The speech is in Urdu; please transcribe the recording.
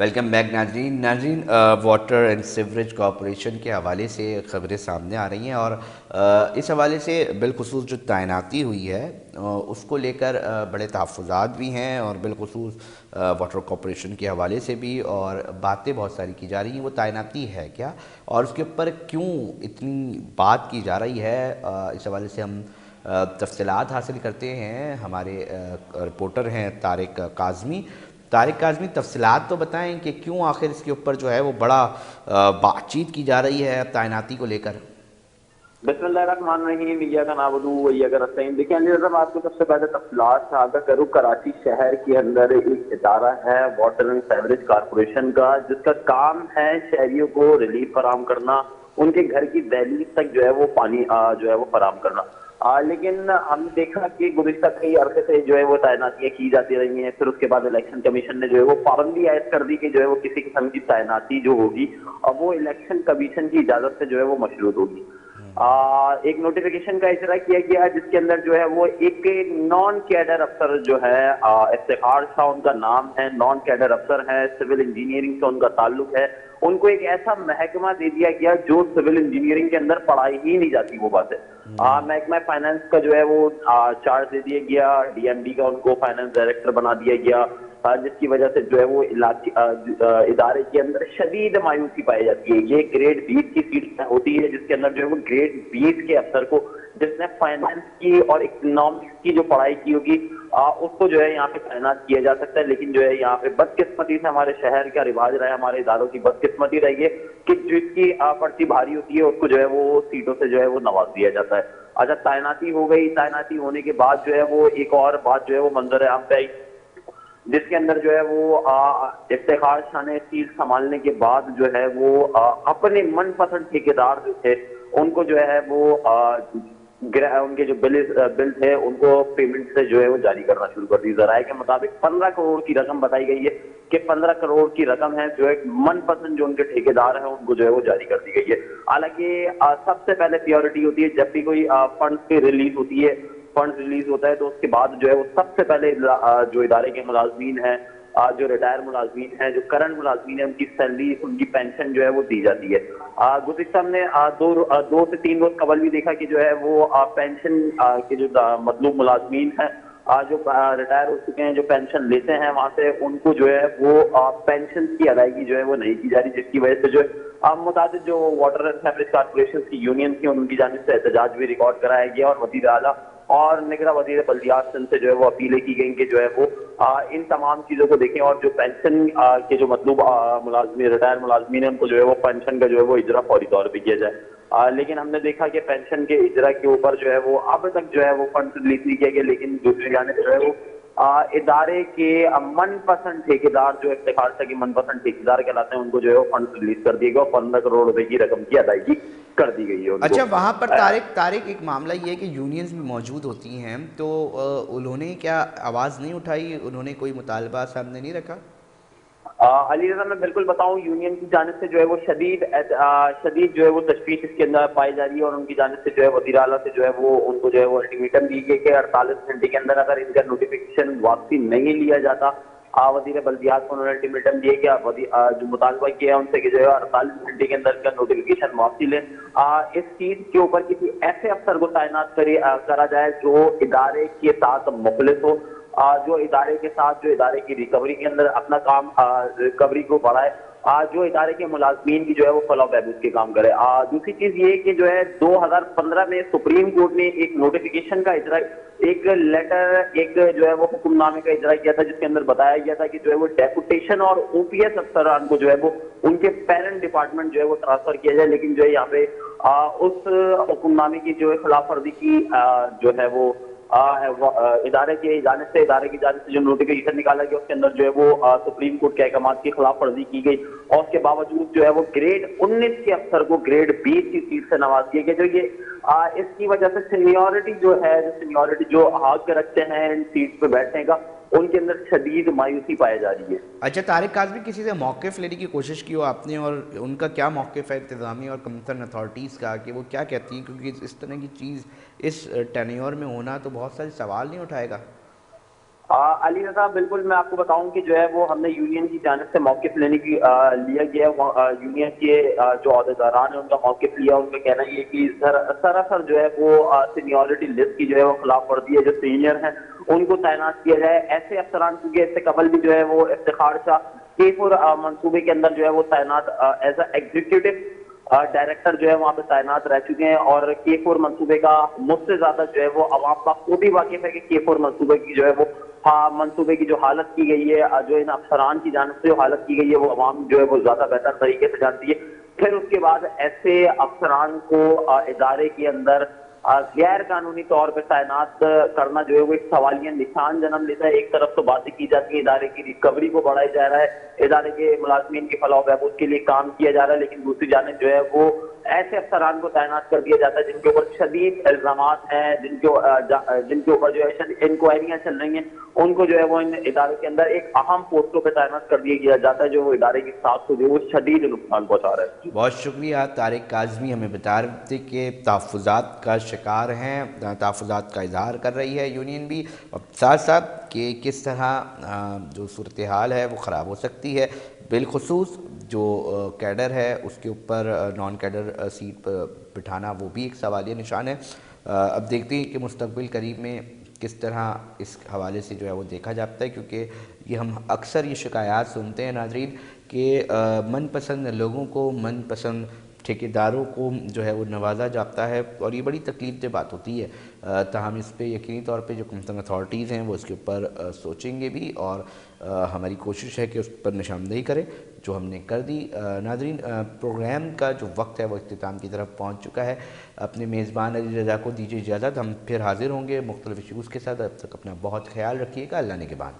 ویلکم بیک ناظرین واٹر اینڈ سیوریج کارپوریشن کے حوالے سے خبریں سامنے آ رہی ہیں اور اس حوالے سے بالخصوص جو تعیناتی ہوئی ہے اس کو لے کر بڑے تحفظات بھی ہیں، اور بالخصوص واٹر کارپوریشن کے حوالے سے بھی، اور باتیں بہت ساری کی جا رہی ہیں۔ وہ تعیناتی ہے کیا، اور اس کے اوپر کیوں اتنی بات کی جا رہی ہے، اس حوالے سے ہم تفصیلات حاصل کرتے ہیں۔ ہمارے رپورٹر ہیں طارق کاظمی، تفصیلات تو بتائیں کہ کیوں آخر اس کے اوپر جو ہے وہ بڑا بات چیت کی جا رہی ہے تعیناتی کو لے کر۔ بسم اللہ الرحمن الرحیم، ایاک نعبد و ایاک نستعین۔ دیکھیں علی رضا، آپ کو سب سے پہلے تفصیلات آگاہ کروں۔ کراچی شہر کے اندر ایک ادارہ ہے واٹر اینڈ سیوریج کارپوریشن کا، جس کا کام ہے شہریوں کو ریلیف فراہم کرنا، ان کے گھر کی دہلیز تک جو ہے وہ پانی جو ہے وہ فراہم کرنا۔ لیکن ہم نے دیکھا کہ گزشتہ کئی عرصے سے جو ہے وہ تعیناتیاں کی جاتی رہی ہیں۔ پھر اس کے بعد الیکشن کمیشن نے جو ہے وہ پابندی عائد کر دی کہ جو ہے وہ کسی قسم کی تعیناتی جو ہوگی اور وہ الیکشن کمیشن کی اجازت سے جو ہے وہ مشروط ہوگی۔ ایک نوٹیفیکیشن کا اجرا کیا گیا جس کے اندر جو ہے وہ ایک نان کیڈر افسر جو ہے افتخار شاہ ان کا نام ہے، نان کیڈر افسر ہے، سول انجینئرنگ سے ان کا تعلق ہے۔ ان کو ایک ایسا محکمہ دے دیا گیا جو سول انجینئرنگ کے اندر پڑھائی ہی نہیں جاتی، وہ بات ہے۔ محکمہ فائنانس کا جو ہے وہ چارج دے دیا گیا، ڈی ایم ڈی کا ان کو فائنانس ڈائریکٹر بنا دیا گیا، جس کی وجہ سے جو ہے وہ ادارے کے اندر شدید مایوسی پائی جاتی ہے۔ یہ گریڈ 20 کی سیٹ ہوتی ہے جس کے اندر جو ہے وہ گریڈ 20 کے افسر کو، جس نے فائنانس کی اور اکنامکس کی جو پڑھائی کی ہوگی، اس کو جو ہے یہاں پہ تعینات کیا جا سکتا ہے۔ لیکن جو ہے یہاں پہ بدقسمتی سے ہمارے شہر کا رواج رہا ہے، ہمارے اداروں کی بدقسمتی رہی ہے کہ جس کی پرچی بھاری ہوتی ہے اس کو جو ہے وہ سیٹوں سے جو ہے وہ نواز دیا جاتا ہے۔ اچھا، تعیناتی ہو گئی، تعیناتی ہونے کے بعد جو ہے وہ ایک اور بات جو ہے وہ منظر عام پہ آئی، جس کے اندر جو ہے وہ افتخار شاہ نے چیز سنبھالنے کے بعد جو ہے وہ اپنے من پسند ٹھیکیدار جو تھے ان کو جو ہے وہ ان کے جو بل تھے ان کو پیمنٹ سے جو ہے وہ جاری کرنا شروع کر دی۔ ذرائع کے مطابق 15 کروڑ کی رقم بتائی گئی ہے کہ 15 کروڑ کی رقم ہے جو ایک من پسند جو ان کے ٹھیکیدار ہیں ان کو جو ہے وہ جاری کر دی گئی ہے۔ حالانکہ سب سے پہلے پیورٹی ہوتی ہے جب بھی کوئی فنڈ کی ریلیز ہوتی ہے، فنڈ ریلیز ہوتا ہے تو اس کے بعد جو ہے وہ سب سے پہلے جو ادارے کے ملازمین ہیں، جو ریٹائر ملازمین ہیں، جو کرنٹ ملازمین ہیں، ان کی سیلری، ان کی پینشن جو ہے وہ دی جاتی ہے۔ گزشتہ ہم نے 2 سے 3 روز قبل بھی دیکھا کہ جو ہے وہ پینشن کے جو مطلوب ملازمین ہیں جو ریٹائر ہو چکے ہیں، جو پینشن لیتے ہیں وہاں سے، ان کو جو ہے وہ پینشن کی ادائیگی جو ہے وہ نہیں کی جا رہی، جس کی وجہ سے جو ہے متعدد جو واٹر اینڈ سیوریج کارپوریشن کی یونین تھی ان کی جانب سے احتجاج بھی ریکارڈ کرایا گیا، اور وزیر اعلیٰ اور نگراں وزیر بلدیات سے جو ہے وہ اپیلیں کی گئیں کہ جو ہے وہ ان تمام چیزوں کو دیکھیں، اور جو پینشن کے جو مطلوب ملازمین، ریٹائر ملازمین ہیں، ان کو جو ہے وہ پینشن کا جو ہے وہ اجرا فوری طور پہ کیا جائے۔ لیکن ہم نے دیکھا کہ پینشن کے اجرا کے اوپر جو ہے وہ اب تک جو ہے وہ فنڈ ریلیز نہیں کیا گیا، لیکن دوسری جانب جو ہے وہ ادارے کے من پسند ٹھیکیدار جو افتخار شاہ کے من پسند ٹھیکیدار کہلاتے ہیں ان کو جو ہے وہ فنڈ ریلیز کر دیا گیا، 15 کروڑ روپے کی رقم کی ادائیگی کر دی گئی ہے ان کو۔ اچھا، وہاں پر طارق ایک معاملہ یہ ہے کہ یونینز بھی موجود ہوتی ہیں، تو انہوں نے کیا آواز نہیں اٹھائی؟ انہوں نے کوئی مطالبہ سامنے نہیں رکھا؟ علی رضا، میں بالکل بتاؤں، یونین کی جانب سے جو ہے وہ شدید جو ہے وہ تشویش اس کے اندر پائی جا رہی ہے، اور ان کی جانب سے جو ہے وزیر اعلیٰ سے جو ہے وہ ان کو جو ہے وہ الٹیمیٹم دی گئی کہ 48 گھنٹے کے اندر اگر ان کا نوٹیفیکیشن واپسی نہیں لیا جاتا، وزیر بلدیات کو انہوں نے الٹیمیٹم دیے کہ جو مطالبہ کیا ہے ان سے کہ جو ہے 48 گھنٹے کے اندر کا نوٹیفیکیشن واپسی لیں۔ اس چیز کے اوپر کسی ایسے افسر کو تعینات کرا جائے جو ادارے کے ساتھ مخلص ہو، جو ادارے کے ساتھ، جو ادارے کی ریکوری کے اندر اپنا کام، ریکوری کو بڑھائے، جو ادارے کے ملازمین کی جو ہے وہ فلاح و بہبود کے کام کرے۔ دوسری چیز یہ کہ جو ہے 2015 میں سپریم کورٹ نے ایک نوٹیفیکیشن کا اجرا، ایک لیٹر، ایک جو ہے وہ حکم نامے کا اجرا کیا تھا، جس کے اندر بتایا گیا تھا کہ جو ہے وہ ڈیپوٹیشن اور او پی ایس افسران کو جو ہے وہ ان کے پیرنٹ ڈپارٹمنٹ جو ہے وہ ٹرانسفر کیا جائے، لیکن جو ہے یہاں پہ اس حکم نامے کی جو ہے خلاف ورزی کی جو ہے وہ ادارے کی جانب سے جو نوٹیفیکیشن نکالا گیا اس کے اندر جو ہے وہ سپریم کورٹ کے احکامات کی خلاف ورزی کی گئی، اور اس کے باوجود جو ہے وہ گریڈ 19 کے افسر کو گریڈ 20 کی سیٹ سے نواز دیا گیا۔ جو یہ اس کی وجہ سے سینیورٹی جو حق رکھتے ہیں ان سیٹ پہ بیٹھنے کا، ان کے اندر شدید مایوسی پائی جا رہی ہے۔ اچھا، طارق کاظمی، کسی سے موقف لینے کی کوشش کی ہو آپ نے، اور ان کا کیا موقف ہے انتظامیہ اور کنسرن اتھارٹیز کا، کہ وہ کیا کہتی ہیں؟ کیونکہ اس طرح کی چیز اس ٹینیور میں ہونا تو بہت سارے سوال نہیں اٹھائے گا؟ علی رضا بالکل میں آپ کو بتاؤں کہ جو ہے وہ ہم نے یونین کی جانب سے موقف لینے کی لیا گیا ہے، یونین کے جو عہدیداران ہیں ان کا موقف لیا، ان کا کہنا یہ کہ سراسر جو ہے وہ سینیورٹی لسٹ کی جو ہے وہ خلاف ورزی ہے، جو سینئر ہیں ان کو تعینات کیا جائے ایسے افسران، کیونکہ اس سے قبل بھی جو ہے وہ افتخار شاہ K4 منصوبے کے اندر جو ہے وہ تعینات ایز اے ایگزیکٹو ڈائریکٹر جو ہے وہاں پہ تعینات رہ چکے ہیں، اور K4 منصوبے کا مجھ سے زیادہ جو ہے وہ عوام کا کو بھی واقف ہے کہ K4 منصوبے کی جو ہے وہ منصوبے کی جو حالت کی گئی ہے، جو ان افسران کی جانب سے جو حالت کی گئی ہے وہ عوام جو ہے وہ زیادہ بہتر طریقے سے جانتی ہے۔ پھر اس کے بعد ایسے افسران کو ادارے کے اندر غیر قانونی طور پہ تعینات کرنا جو ہے وہ ایک سوالیہ نشان جنم لیتا ہے۔ ایک طرف تو باتیں کی جاتی ہیں ادارے کی ریکوری کو بڑھایا جا رہا ہے، ادارے کے ملازمین کی فلاح و بہبود کے لیے کام کیا جا رہا ہے، لیکن دوسری جانب جو ہے وہ ایسے افسران کو تعینات کر دیا جاتا ہے جن کے اوپر شدید الزامات ہیں، جن کے اوپر جو ہے انکوائریاں چل رہی ہیں، ان کو جو ہے وہ ان ادارے کے اندر ایک اہم پوسٹوں پہ تعینات کر دیا جاتا ہے، جو وہ ادارے کی ساتھ کو جو وہ شدید نقصان پہنچا رہا ہے۔ بہت شکریہ طارق کاظمی، ہمیں بتا رہے تھے کہ تحفظات کا شکار ہیں، تحفظات کا اظہار کر رہی ہے یونین بھی، اور ساتھ ساتھ کہ کس طرح جو صورتحال ہے وہ خراب ہو سکتی ہے، بالخصوص جو کیڈر ہے اس کے اوپر نان کیڈر سیٹ بٹھانا وہ بھی ایک سوالیہ نشان ہے۔ اب دیکھتے ہیں کہ مستقبل قریب میں کس طرح اس حوالے سے جو ہے وہ دیکھا جاتا ہے، کیونکہ یہ ہم اکثر یہ شکایات سنتے ہیں ناظرین کہ من پسند لوگوں کو، من پسند ٹھیکیداروں کو جو ہے وہ نوازا جاتا ہے، اور یہ بڑی تکلیف دہ بات ہوتی ہے۔ تاہم اس پہ یقینی طور پہ جو کنسرن اتھارٹیز ہیں وہ اس کے اوپر سوچیں گے بھی، اور ہماری کوشش ہے کہ اس پر نشاندہی کریں جو ہم نے کر دی۔ ناظرین، پروگرام کا جو وقت ہے وہ اختتام کی طرف پہنچ چکا ہے۔ اپنے میزبان علی رضا کو دیجیے اجازت، ہم پھر حاضر ہوں گے مختلف ایشوز کے ساتھ۔ اب تک اپنا بہت خیال رکھیے گا، اللہ نگہبان۔